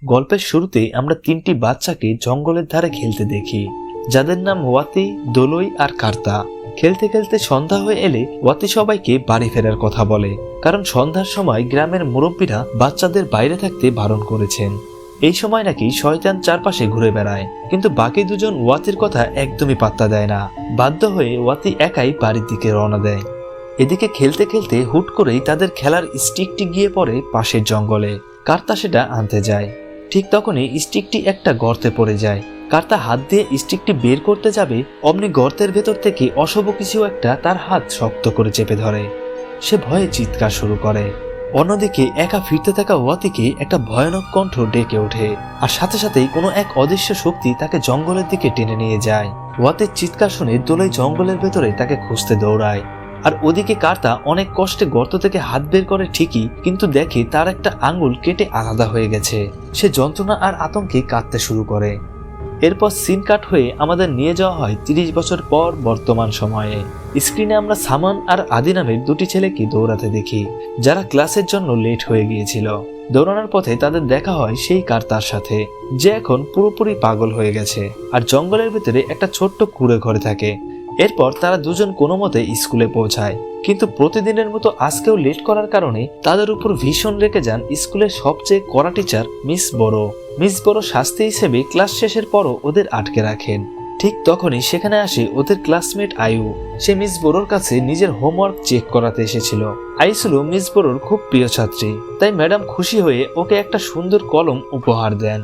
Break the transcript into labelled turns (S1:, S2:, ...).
S1: গল্পের শুরুতে আমরা তিনটি বাচ্চাকে জঙ্গলের ধারে খেলতে দেখি, যাদের নাম ওয়াতি, দোলই আর কার্তা। খেলতে খেলতে সন্ধ্যা হয়ে এলে ওয়াতি সবাইকে বাড়ি ফেরার কথা বলে, কারণ সন্ধ্যার সময় গ্রামের মুরব্বীরা বাচ্চাদের বাইরে থাকতে বারণ করেছেন। এই সময় নাকি শয়তান চারপাশে ঘুরে বেড়ায়, কিন্তু বাকি দুজন ওয়াতির কথা একদমই পাত্তা দেয় না। বাধ্য হয়ে ওয়াতি একাই বাড়ির দিকে রওনা দেয়। এদিকে খেলতে খেলতে হুট করেই তাদের খেলার স্টিকটি গিয়ে পড়ে পাশের জঙ্গলে। কার্তা সেটা আনতে যায়। ঠিক তখনই স্টিকটি একটা গর্তে পড়ে যায়। কার্তা হাত দিয়ে স্টিকটি বের করতে যাবে, অমনি গর্তের ভেতর থেকে অশুভ কিছু একটা তার হাত শক্ত করে চেপে ধরে। সে ভয়ে চিৎকার শুরু করে। অন্যদিকে একা ফিরতে থাকা ওয়াতিকে একটা ভয়ানক কণ্ঠ ডেকে ওঠে, আর সাথে সাথেই কোনো এক অদৃশ্য শক্তি তাকে জঙ্গলের দিকে টেনে নিয়ে যায়। ওয়াতির চিৎকার শুনে দোলই জঙ্গলের ভেতরে তাকে খুঁজতে দৌড়ায়। আর ওদিকে কার্তা অনেক কষ্টে গর্ত থেকে হাত বের করে ঠিকই, কিন্তু দেখে তার একটা আঙ্গুল কেটে আলাদা হয়ে গেছে। সে যন্ত্রণা আর আতঙ্কে কাঁদতে শুরু করে। এরপর সিন কাট হয়ে আমাদের নিয়ে যাওয়া হয় 30 বছর পর বর্তমান সময়ে। স্ক্রিনে আমরা সামান আর আদি নামের দুটি ছেলেকে দৌড়াতে দেখি, যারা ক্লাসের জন্য লেট হয়ে গিয়েছিল। দৌড়ানোর পথে তাদের দেখা হয় সেই কার্তার সাথে, যে এখন পুরোপুরি পাগল হয়ে গেছে আর জঙ্গলের ভিতরে একটা ছোট্ট কুঁড়ে ঘরে থাকে। এরপর তারা দুজন কোনো মতে স্কুলে পৌঁছায়, কিন্তু প্রতিদিনের মতো আজকেও লেট করার কারণে তাদের উপর ভীষণ রেগে যান স্কুলের সবচেয়ে কড়া টিচার মিস বড়ো। মিস বড়ো শাস্তি হিসেবে ক্লাস শেষের পরও ওদের আটকে রাখেন। ঠিক তখনই সেখানে আসে ওদের ক্লাসমেট আয়ু। সে মিস বড়োর কাছে নিজের হোমওয়ার্ক চেক করাতে এসেছিল। আয়ু ছিল মিস বড়োর খুব প্রিয় ছাত্রী, তাই ম্যাডাম খুশি হয়ে ওকে একটা সুন্দর কলম উপহার দেন।